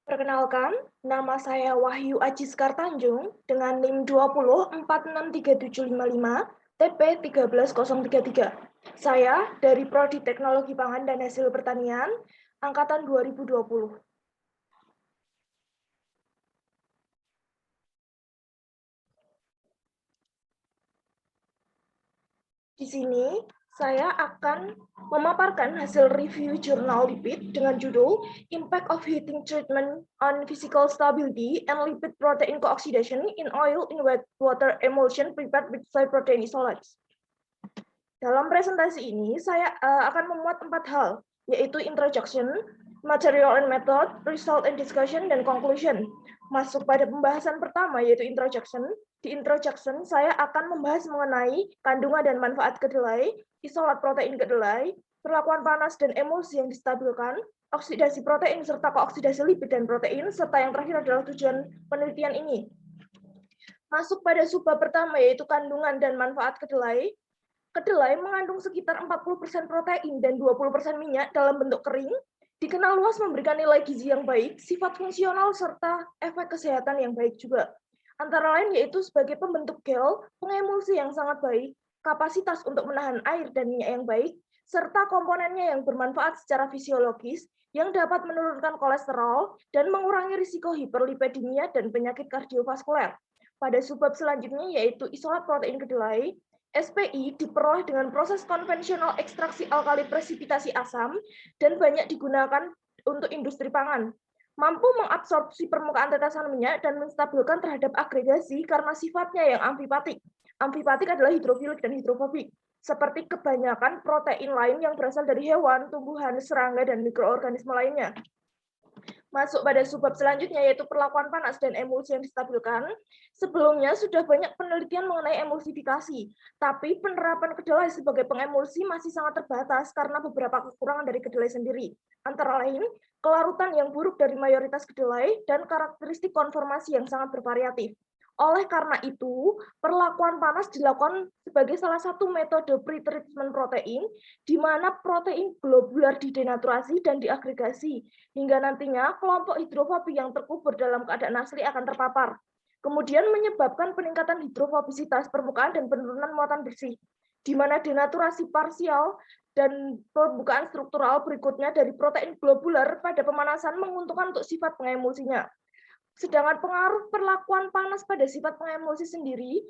Perkenalkan, nama saya Wahyu Ajiskar Tanjung dengan NIM 20463755 TP 13033. Saya dari Prodi Teknologi Pangan dan Hasil Pertanian angkatan 2020. Di sini saya akan memaparkan hasil review jurnal lipid dengan judul Impact of Heating Treatment on Physical Stability and Lipid Protein Co-oxidation in Oil in Wet Water Emulsion Prepared with Soy Protein Isolates. Dalam presentasi ini, saya akan memuat 4 hal, yaitu introduction, material and method, result and discussion, dan conclusion. Masuk pada pembahasan pertama, yaitu introduction. Di introduction, saya akan membahas mengenai kandungan dan manfaat kedelai, isolat protein kedelai, perlakuan panas dan emulsi yang distabilkan, oksidasi protein serta kooksidasi lipid dan protein, serta yang terakhir adalah tujuan penelitian ini. Masuk pada subbab pertama, yaitu kandungan dan manfaat kedelai. Kedelai mengandung sekitar 40% protein dan 20% minyak dalam bentuk kering, dikenal luas memberikan nilai gizi yang baik, sifat fungsional, serta efek kesehatan yang baik juga. Antara lain yaitu sebagai pembentuk gel, pengemulsi yang sangat baik, kapasitas untuk menahan air dan minyak yang baik, serta komponennya yang bermanfaat secara fisiologis yang dapat menurunkan kolesterol dan mengurangi risiko hiperlipidemia dan penyakit kardiovaskuler. Pada subbab selanjutnya yaitu isolat protein kedelai, SPI diperoleh dengan proses konvensional ekstraksi alkali presipitasi asam dan banyak digunakan untuk industri pangan. Mampu mengabsorpsi permukaan tetesan minyak dan menstabilkan terhadap agregasi karena sifatnya yang amfipatik. Amfipatik adalah hidrofilik dan hidrofobik, seperti kebanyakan protein lain yang berasal dari hewan, tumbuhan, serangga, dan mikroorganisme lainnya. Masuk pada subbab selanjutnya yaitu perlakuan panas dan emulsi yang distabilkan. Sebelumnya sudah banyak penelitian mengenai emulsifikasi, tapi penerapan kedelai sebagai pengemulsi masih sangat terbatas karena beberapa kekurangan dari kedelai sendiri. Antara lain, kelarutan yang buruk dari mayoritas kedelai dan karakteristik konformasi yang sangat bervariatif. Oleh karena itu, perlakuan panas dilakukan sebagai salah satu metode pretreatment protein, di mana protein globular didenaturasi dan diagregasi, hingga nantinya kelompok hidrofobik yang terkubur dalam keadaan asli akan terpapar. Kemudian menyebabkan peningkatan hidrofobisitas permukaan dan penurunan muatan bersih, di mana denaturasi parsial dan pembukaan struktural berikutnya dari protein globular pada pemanasan menguntungkan untuk sifat pengemulsinya. Sedangkan pengaruh perlakuan panas pada sifat pengemulsi sendiri,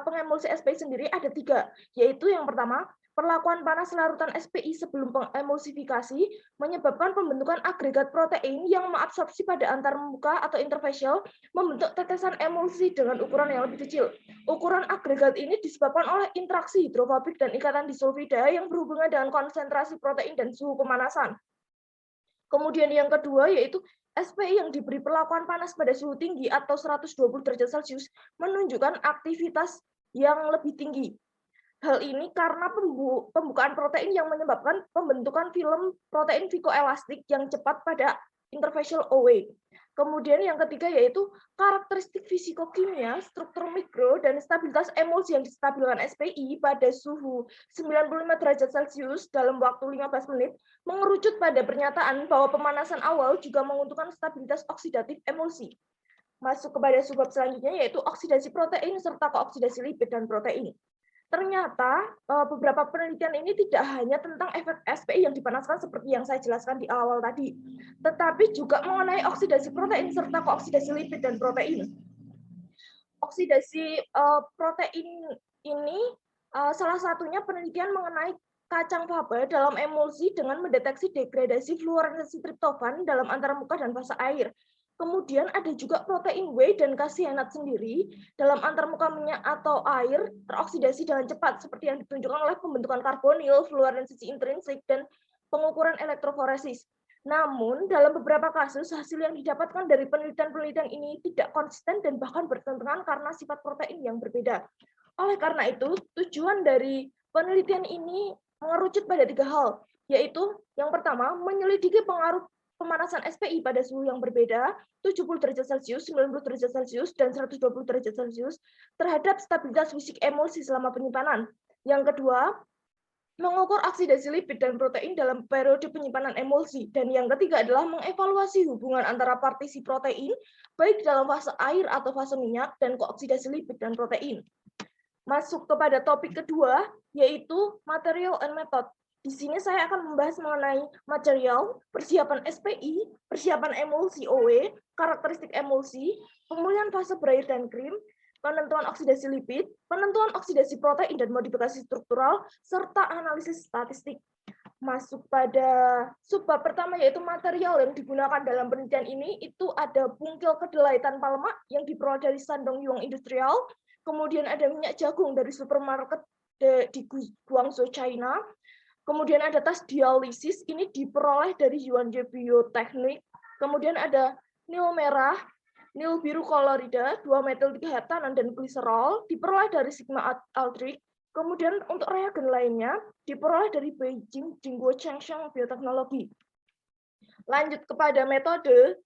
pengemulsi SPI sendiri ada 3, yaitu yang pertama, perlakuan panas larutan SPI sebelum pengemulsifikasi menyebabkan pembentukan agregat protein yang mengabsorpsi pada antarmuka atau interfacial membentuk tetesan emulsi dengan ukuran yang lebih kecil. Ukuran agregat ini disebabkan oleh interaksi hidrofobik dan ikatan disulfida yang berhubungan dengan konsentrasi protein dan suhu pemanasan. Kemudian yang kedua yaitu SPI yang diberi perlakuan panas pada suhu tinggi atau 120 derajat Celcius menunjukkan aktivitas yang lebih tinggi. Hal ini karena pembukaan protein yang menyebabkan pembentukan film protein vicoelastik yang cepat pada interfacial OA. Kemudian yang ketiga yaitu karakteristik fisikokimia, struktur mikro, dan stabilitas emulsi yang distabilkan SPI pada suhu 95 derajat Celcius dalam waktu 15 menit mengerucut pada pernyataan bahwa pemanasan awal juga menguntungkan stabilitas oksidatif emulsi. Masuk kepada subbab selanjutnya yaitu oksidasi protein serta kooksidasi lipid dan protein. Ternyata beberapa penelitian ini tidak hanya tentang efek SPI yang dipanaskan seperti yang saya jelaskan di awal tadi, tetapi juga mengenai oksidasi protein serta kooksidasi lipid dan protein. Oksidasi protein ini salah satunya penelitian mengenai kacang faba dalam emulsi dengan mendeteksi degradasi fluorescensi triptofan dalam antarmuka dan fase air. Kemudian ada juga protein whey dan kaseinat sendiri dalam antarmuka minyak atau air teroksidasi dengan cepat seperti yang ditunjukkan oleh pembentukan karbonil, fluorescensi intrinsik, dan pengukuran elektroforesis. Namun, dalam beberapa kasus, hasil yang didapatkan dari penelitian-penelitian ini tidak konsisten dan bahkan bertentangan karena sifat protein yang berbeda. Oleh karena itu, tujuan dari penelitian ini mengerucut pada 3 hal, yaitu yang pertama, menyelidiki pengaruh pemanasan SPI pada suhu yang berbeda, 70 derajat Celcius, 90 derajat Celcius, dan 120 derajat Celcius, terhadap stabilitas fisik emulsi selama penyimpanan. Yang kedua, mengukur oksidasi lipid dan protein dalam periode penyimpanan emulsi. Dan yang ketiga adalah mengevaluasi hubungan antara partisi protein, baik dalam fase air atau fase minyak, dan kooksidasi lipid dan protein. Masuk kepada topik kedua, yaitu material and method. Di sini saya akan membahas mengenai material, persiapan SPI, persiapan emulsi OW, karakteristik emulsi, pemulihan fase berair dan krim, penentuan oksidasi lipid, penentuan oksidasi protein dan modifikasi struktural, serta analisis statistik. Masuk pada subbab pertama, yaitu material yang digunakan dalam penelitian ini, itu ada bungkil kedelai tanpa lemak yang diperoleh dari Shandong Yuan Industrial, kemudian ada minyak jagung dari supermarket di Guangzhou, China, kemudian ada tas dialisis, ini diperoleh dari Yuanjie Biotechnik, kemudian ada nil merah, nil biru kolorida, 2-metil 3-heptanan dan gliserol, diperoleh dari Sigma Aldrich. Kemudian untuk reagen lainnya diperoleh dari Beijing Jingguo Changsheng Bioteknologi. Lanjut kepada metode,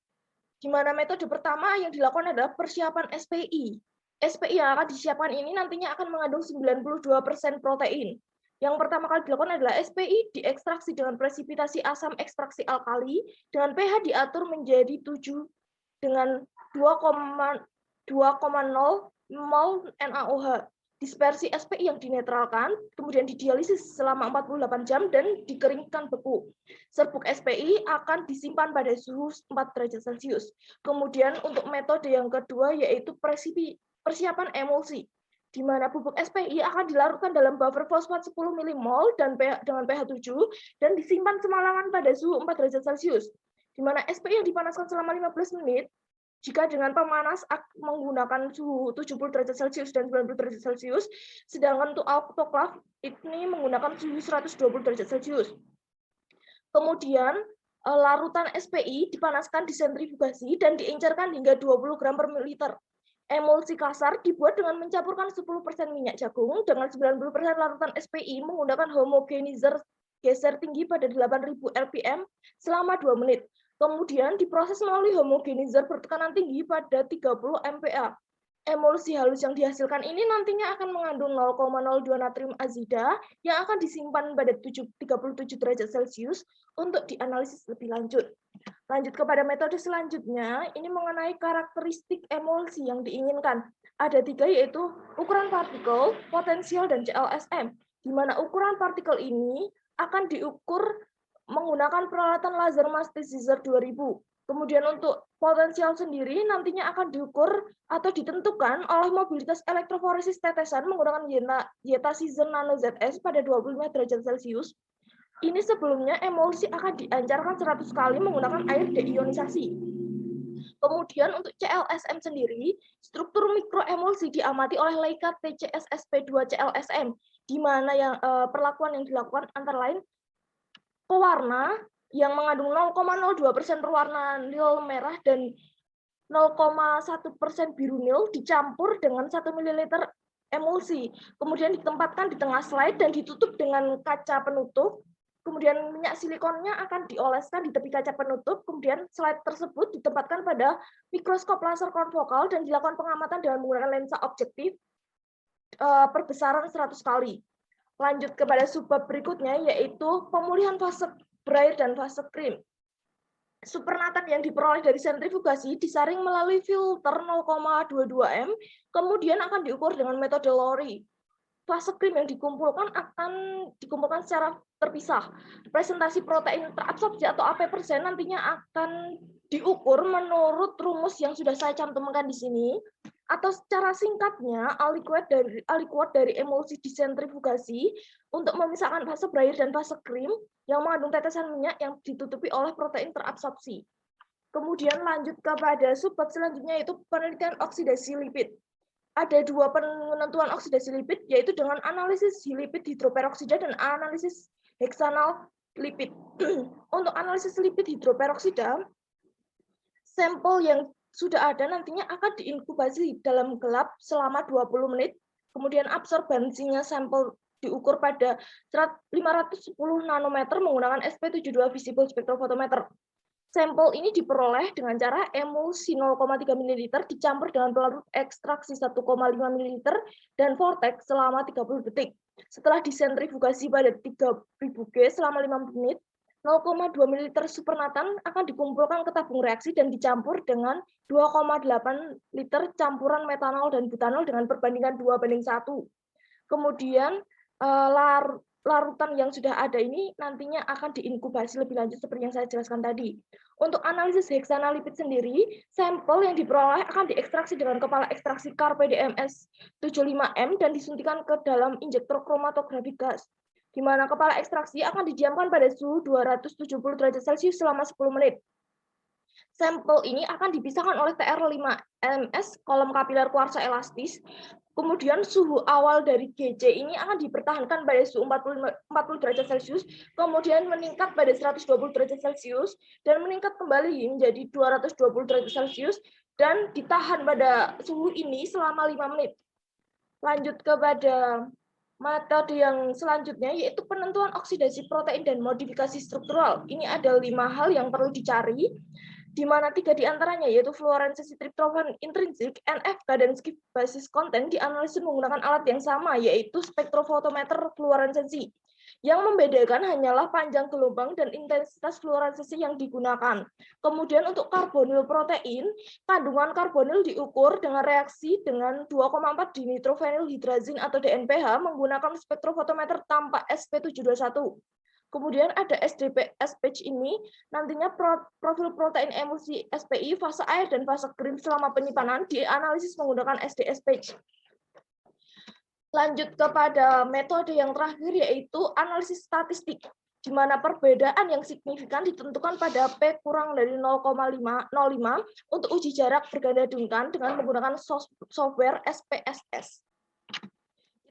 di mana metode pertama yang dilakukan adalah persiapan SPI. SPI yang akan disiapkan ini nantinya akan mengandung 92% protein. Yang pertama kali dilakukan adalah SPI diekstraksi dengan presipitasi asam ekstraksi alkali dengan pH diatur menjadi 7 dengan 2,0 mol NaOH. Dispersi SPI yang dinetralkan, kemudian didialisis selama 48 jam dan dikeringkan beku. Serbuk SPI akan disimpan pada suhu 4 derajat Celcius. Kemudian untuk metode yang kedua yaitu persiapan emulsi, di mana bubuk SPI akan dilarutkan dalam buffer fosfat 10 mmol dan dengan pH 7 dan disimpan semalaman pada suhu 4 derajat Celcius. Di mana SPI yang dipanaskan selama 15 menit, jika dengan pemanas menggunakan suhu 70 derajat Celcius dan 90 derajat Celcius, sedangkan untuk autoclave ini menggunakan suhu 120 derajat Celcius. Kemudian larutan SPI dipanaskan di sentrifugasi dan diencerkan hingga 20 gram per mililiter. Emulsi kasar dibuat dengan mencampurkan 10% minyak jagung dengan 90% larutan SPI menggunakan homogenizer geser tinggi pada 8000 rpm selama 2 menit. Kemudian diproses melalui homogenizer bertekanan tinggi pada 30 mPa. Emulsi halus yang dihasilkan ini nantinya akan mengandung 0,02 natrium azida yang akan disimpan pada 37 derajat Celcius untuk dianalisis lebih lanjut. Lanjut kepada metode selanjutnya, ini mengenai karakteristik emulsi yang diinginkan. Ada 3, yaitu ukuran partikel, potensial, dan CLSM. Di mana ukuran partikel ini akan diukur menggunakan peralatan laser Mastizer 2000. Kemudian untuk potensial sendiri nantinya akan diukur atau ditentukan oleh mobilitas elektroforesis tetesan menggunakan Yeta-Sizer Nano ZS pada 25 derajat Celcius. Ini sebelumnya emulsi akan diancarkan 100 kali menggunakan air deionisasi. Kemudian untuk CLSM sendiri, struktur mikroemulsi diamati oleh Leica TCS-SP2 CLSM, di mana yang perlakuan yang dilakukan antara lain pewarna yang mengandung 0,02% berwarna nil merah dan 0,1% biru nil dicampur dengan 1 ml emulsi. Kemudian ditempatkan di tengah slide dan ditutup dengan kaca penutup. Kemudian minyak silikonnya akan dioleskan di tepi kaca penutup. Kemudian slide tersebut ditempatkan pada mikroskop laser konfokal dan dilakukan pengamatan dengan menggunakan lensa objektif perbesaran 100 kali. Lanjut kepada subbab berikutnya, yaitu pemulihan fase berair dan fase krim. Supernatan yang diperoleh dari sentrifugasi disaring melalui filter 0,22 m, kemudian akan diukur dengan metode Lowry. Fase krim yang akan dikumpulkan secara terpisah. Presentasi protein terabsorpsi atau AP% nantinya akan diukur menurut rumus yang sudah saya cantumkan di sini. Atau secara singkatnya, aliquot dari emulsi disentrifugasi untuk memisahkan fase berair dan fase krim yang mengandung tetesan minyak yang ditutupi oleh protein terabsorpsi. Kemudian lanjut kepada subbab selanjutnya, yaitu penelitian oksidasi lipid. Ada 2 penentuan oksidasi lipid, yaitu dengan analisis lipid hidroperoksida dan analisis heksanal lipid. Untuk analisis lipid hidroperoksida, sampel yang sudah ada nantinya akan diinkubasi dalam gelap selama 20 menit, kemudian absorbansinya sampel diukur pada 510 nanometer menggunakan SP72 visible spectrophotometer. Sampel ini diperoleh dengan cara emulsi 0,3 ml dicampur dengan pelarut ekstraksi 1,5 ml dan vortex selama 30 detik. Setelah disentrifugasi pada 3000 G selama 5 menit, 0,2 ml supernatan akan dikumpulkan ke tabung reaksi dan dicampur dengan 2,8 liter campuran metanol dan butanol dengan perbandingan 2:1. Kemudian larutan yang sudah ada ini nantinya akan diinkubasi lebih lanjut seperti yang saya jelaskan tadi. Untuk analisis heksanalipid sendiri, sampel yang diperoleh akan diekstraksi dengan kepala ekstraksi Carpe DMS 75M dan disuntikan ke dalam injektor kromatografi gas, di mana kepala ekstraksi akan didiamkan pada suhu 270 derajat Celcius selama 10 menit. Sampel ini akan dipisahkan oleh TR5MS, kolom kapiler kuarsa elastis. Kemudian suhu awal dari GC ini akan dipertahankan pada suhu 40 derajat Celcius, kemudian meningkat pada 120 derajat Celcius, dan meningkat kembali menjadi 220 derajat Celcius, dan ditahan pada suhu ini selama 5 menit. Lanjut kepada metode yang selanjutnya, yaitu penentuan oksidasi protein dan modifikasi struktural. Ini ada 5 hal yang perlu dicari, di mana 3 diantaranya, yaitu fluoressensi tryptophan intrinsik, NFK, dan skip basis content dianalisis menggunakan alat yang sama, yaitu spektrofotometer fluoressensi. Yang membedakan hanyalah panjang gelombang dan intensitas fluoressensi yang digunakan. Kemudian untuk karbonil protein, kandungan karbonil diukur dengan reaksi dengan 2,4 dinitrofenilhidrazin atau DNPH menggunakan spektrofotometer tanpa SP721. Kemudian ada SDP-SPH ini, nantinya profil protein emulsi SPI, fase air, dan fase kering selama penyimpanan dianalisis menggunakan SD-SPH. Lanjut kepada metode yang terakhir, yaitu analisis statistik, di mana perbedaan yang signifikan ditentukan pada P kurang dari 0,05 untuk uji jarak berganda dungkan dengan menggunakan software SPSS.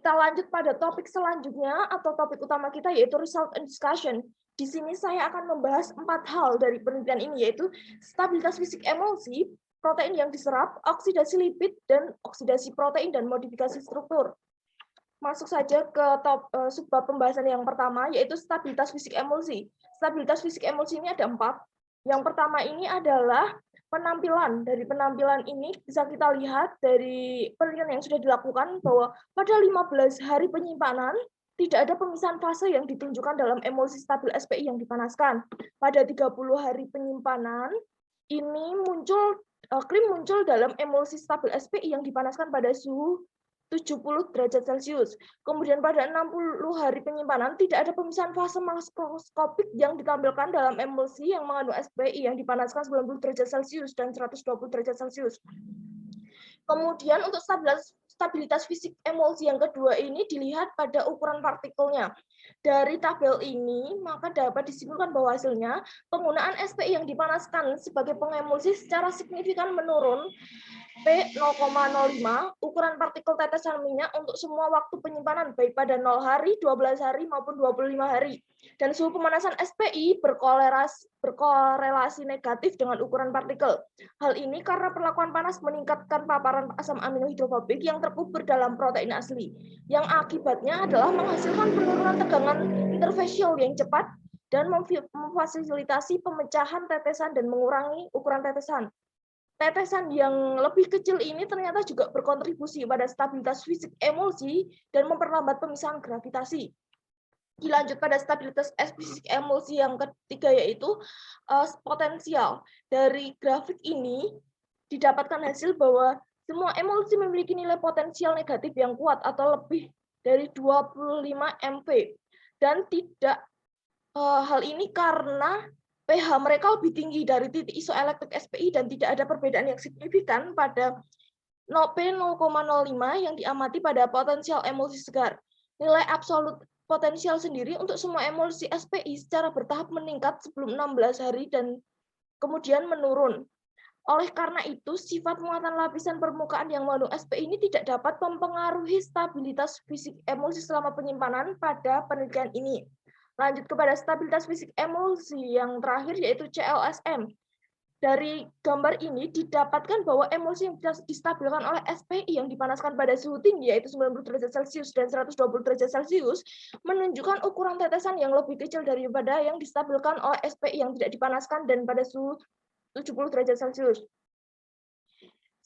Kita lanjut pada topik selanjutnya atau topik utama kita, yaitu result and discussion. Di sini saya akan membahas 4 hal dari penelitian ini, yaitu stabilitas fisik emulsi, protein yang diserap, oksidasi lipid, dan oksidasi protein dan modifikasi struktur. Masuk saja ke subbab pembahasan yang pertama, yaitu stabilitas fisik emulsi. Stabilitas fisik emulsi ini ada 4. Yang pertama ini adalah penampilan. Dari penampilan ini bisa kita lihat dari penelitian yang sudah dilakukan bahwa pada 15 hari penyimpanan tidak ada pemisahan fase yang ditunjukkan dalam emulsi stabil SPI yang dipanaskan. Pada 30 hari penyimpanan ini krim muncul dalam emulsi stabil SPI yang dipanaskan pada suhu 70 derajat Celcius. Kemudian pada 60 hari penyimpanan tidak ada pemisahan fase makroskopik yang ditampilkan dalam emulsi yang mengandung SPI yang dipanaskan 90 derajat Celcius dan 120 derajat Celcius. Kemudian untuk stabilitas fisik emulsi yang kedua ini dilihat pada ukuran partikelnya. Dari tabel ini, maka dapat disimpulkan bahwa hasilnya penggunaan SPI yang dipanaskan sebagai pengemulsi secara signifikan menurun P 0,05 ukuran partikel tetesan minyak untuk semua waktu penyimpanan baik pada 0 hari, 12 hari maupun 25 hari. Dan suhu pemanasan SPI berkorelasi negatif dengan ukuran partikel. Hal ini karena perlakuan panas meningkatkan paparan asam amino hidrofobik yang terkubur dalam protein asli, yang akibatnya adalah menghasilkan penurunan tegangan interfacial yang cepat dan memfasilitasi pemecahan tetesan dan mengurangi ukuran tetesan. Tetesan yang lebih kecil ini ternyata juga berkontribusi pada stabilitas fisik emulsi dan memperlambat pemisahan gravitasi. Dilanjut pada stabilitas fisik emulsi yang ketiga, yaitu potensial. Dari grafik ini didapatkan hasil bahwa semua emulsi memiliki nilai potensial negatif yang kuat atau lebih dari 25 MV. Dan tidak hal ini karena pH mereka lebih tinggi dari titik isoelektrik SPI dan tidak ada perbedaan yang signifikan pada P 0,05 yang diamati pada potensial emulsi segar. Nilai absolut potensial sendiri untuk semua emulsi SPI secara bertahap meningkat sebelum 16 hari dan kemudian menurun. Oleh karena itu, sifat muatan lapisan permukaan yang mengandung SPI ini tidak dapat mempengaruhi stabilitas fisik emulsi selama penyimpanan pada penelitian ini. Lanjut kepada stabilitas fisik emulsi yang terakhir, yaitu CLSM. Dari gambar ini didapatkan bahwa emulsi yang distabilkan oleh SPI yang dipanaskan pada suhu tinggi, yaitu 90 derajat Celcius dan 120 derajat Celcius, menunjukkan ukuran tetesan yang lebih kecil daripada yang distabilkan oleh SPI yang tidak dipanaskan dan pada suhu 70 derajat Celcius.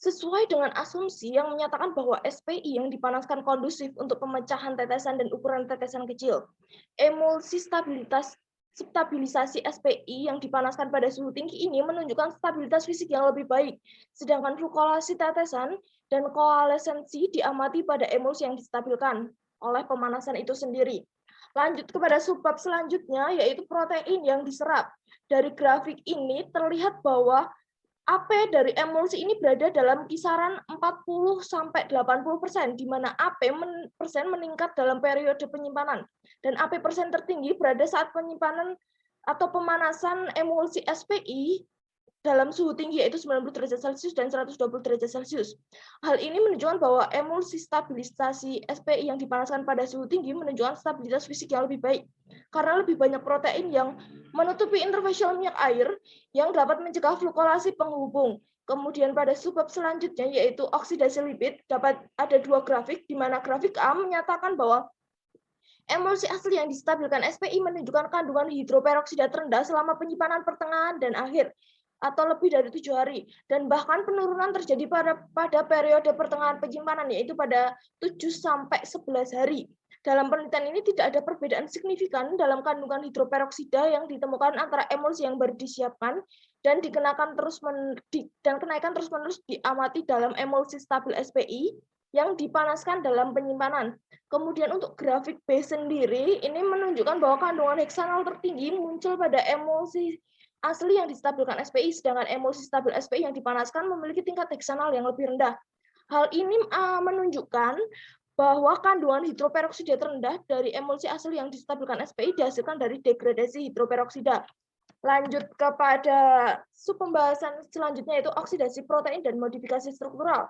Sesuai dengan asumsi yang menyatakan bahwa SPI yang dipanaskan kondusif untuk pemecahan tetesan dan ukuran tetesan kecil. Emulsi stabilisasi SPI yang dipanaskan pada suhu tinggi ini menunjukkan stabilitas fisik yang lebih baik, sedangkan fluktuasi tetesan dan koalesensi diamati pada emulsi yang distabilkan oleh pemanasan itu sendiri. Lanjut kepada subbab selanjutnya, yaitu protein yang diserap. Dari grafik ini terlihat bahwa AP dari emulsi ini berada dalam kisaran 40-80%, di mana AP persen meningkat dalam periode penyimpanan. Dan AP persen tertinggi berada saat penyimpanan atau pemanasan emulsi SPI dalam suhu tinggi yaitu 90 derajat Celcius dan 120 derajat Celcius. Hal ini menunjukkan bahwa emulsi stabilisasi SPI yang dipanaskan pada suhu tinggi menunjukkan stabilitas fisik yang lebih baik karena lebih banyak protein yang menutupi interfacial minyak air yang dapat mencegah fluktuasi penghubung. Kemudian pada subbab selanjutnya yaitu oksidasi lipid, dapat ada dua grafik, di mana grafik A menyatakan bahwa emulsi asli yang distabilkan SPI menunjukkan kandungan hidroperoksida terendah selama penyimpanan pertengahan dan akhir atau lebih dari 7 hari, dan bahkan penurunan terjadi pada periode pertengahan penyimpanan, yaitu pada 7-11 hari. Dalam penelitian ini tidak ada perbedaan signifikan dalam kandungan hidroperoksida yang ditemukan antara emulsi yang baru disiapkan dan kenaikan terus-menerus diamati dalam emulsi stabil SPI yang dipanaskan dalam penyimpanan. Kemudian untuk grafik B sendiri, ini menunjukkan bahwa kandungan heksanol tertinggi muncul pada emulsi asli yang distabilkan SPI, sedangkan emulsi stabil SPI yang dipanaskan memiliki tingkat heksanol yang lebih rendah. Hal ini menunjukkan bahwa kandungan hidroperoksida terendah dari emulsi asli yang distabilkan SPI dihasilkan dari degradasi hidroperoksida. Lanjut kepada pembahasan selanjutnya, yaitu oksidasi protein dan modifikasi struktural.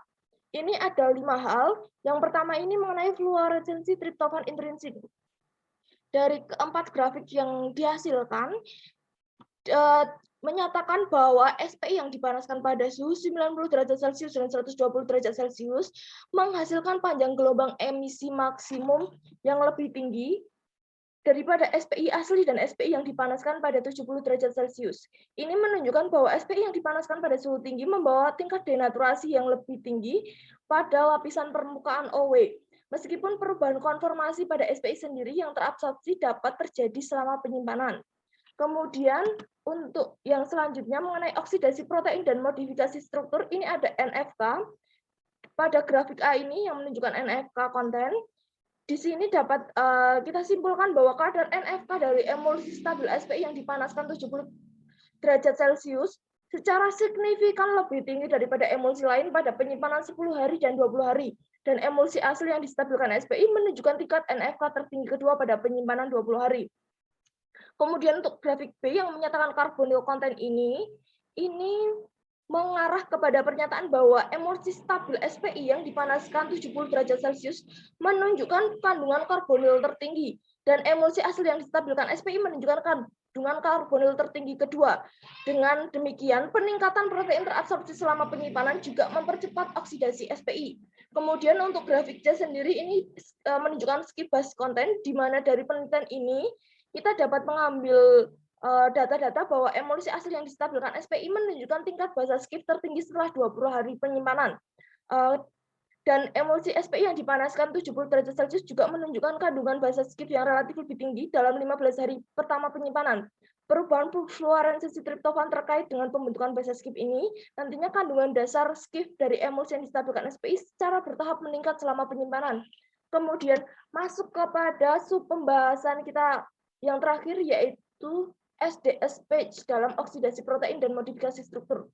Ini ada 5 hal. Yang pertama ini mengenai fluoresensi triptofan intrinsik. Dari keempat grafik yang dihasilkan, menyatakan bahwa SPI yang dipanaskan pada suhu 90 derajat Celcius dan 120 derajat Celcius menghasilkan panjang gelombang emisi maksimum yang lebih tinggi daripada SPI asli dan SPI yang dipanaskan pada 70 derajat Celcius. Ini menunjukkan bahwa SPI yang dipanaskan pada suhu tinggi membawa tingkat denaturasi yang lebih tinggi pada lapisan permukaan OW. Meskipun perubahan konformasi pada SPI sendiri yang terabsorpsi dapat terjadi selama penyimpanan. Kemudian untuk yang selanjutnya mengenai oksidasi protein dan modifikasi struktur, ini ada NFK. Pada grafik A ini yang menunjukkan NFK konten. Di sini dapat kita simpulkan bahwa kadar NFK dari emulsi stabil SPI yang dipanaskan 70 derajat Celcius secara signifikan lebih tinggi daripada emulsi lain pada penyimpanan 10 hari dan 20 hari. Dan emulsi asli yang distabilkan SPI menunjukkan tingkat NFK tertinggi kedua pada penyimpanan 20 hari. Kemudian untuk grafik B yang menyatakan karbonil konten ini mengarah kepada pernyataan bahwa emulsi stabil SPI yang dipanaskan 70 derajat Celcius menunjukkan kandungan karbonil tertinggi, dan emulsi asli yang distabilkan SPI menunjukkan kandungan karbonil tertinggi kedua. Dengan demikian, peningkatan protein terabsorpsi selama penyimpanan juga mempercepat oksidasi SPI. Kemudian untuk grafik C sendiri ini menunjukkan skip base konten, di mana dari penelitian ini kita dapat mengambil data-data bahwa emulsi asli yang distabilkan SPI menunjukkan tingkat basa skip tertinggi setelah 20 hari penyimpanan. Dan emulsi SPI yang dipanaskan 70 derajat Celcius juga menunjukkan kandungan basa skip yang relatif lebih tinggi dalam 15 hari pertama penyimpanan. Perubahan fluoresensi triptofan terkait dengan pembentukan basa skip ini, nantinya kandungan dasar skip dari emulsi yang distabilkan SPI secara bertahap meningkat selama penyimpanan. Kemudian masuk kepada pembahasan kita yang terakhir, yaitu SDS page dalam oksidasi protein dan modifikasi struktur.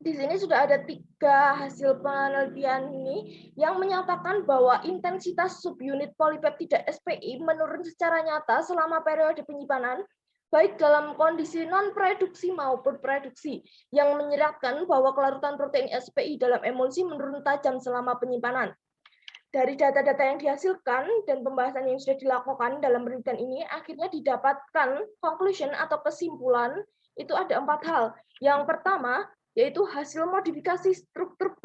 Di sini sudah ada 3 hasil penelitian ini yang menyatakan bahwa intensitas subunit polipeptida SPI menurun secara nyata selama periode penyimpanan, baik dalam kondisi non-produksi maupun produksi, yang menyeratkan bahwa kelarutan protein SPI dalam emulsi menurun tajam selama penyimpanan. Dari data-data yang dihasilkan dan pembahasan yang sudah dilakukan dalam penelitian ini, akhirnya didapatkan conclusion atau kesimpulan, itu ada 4 hal. Yang pertama, yaitu hasil modifikasi struktur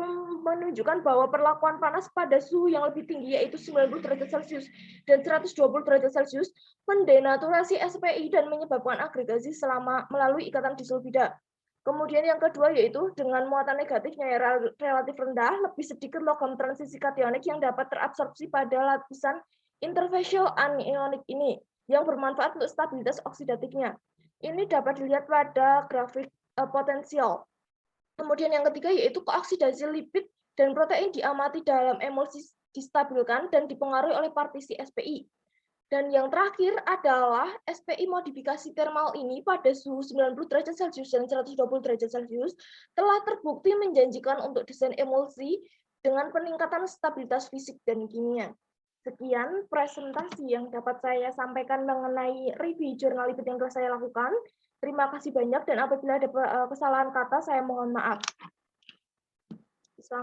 menunjukkan bahwa perlakuan panas pada suhu yang lebih tinggi, yaitu 90 derajat Celcius dan 120 derajat Celcius, mendenaturasi SPI dan menyebabkan agregasi selama melalui ikatan disulfida. Kemudian yang kedua yaitu dengan muatan negatifnya yang relatif rendah, lebih sedikit logam transisi kationik yang dapat terabsorpsi pada lapisan interfacial anionik ini yang bermanfaat untuk stabilitas oksidatifnya. Ini dapat dilihat pada grafik potensial. Kemudian yang ketiga yaitu keoksidasi lipid dan protein diamati dalam emulsi distabilkan dan dipengaruhi oleh partisi SPI. Dan yang terakhir adalah SPI modifikasi thermal ini pada suhu 90 derajat Celcius dan 120 derajat Celcius telah terbukti menjanjikan untuk desain emulsi dengan peningkatan stabilitas fisik dan kimia. Sekian presentasi yang dapat saya sampaikan mengenai review jurnal lipid yang telah saya lakukan. Terima kasih banyak dan apabila ada kesalahan kata saya mohon maaf. Selamat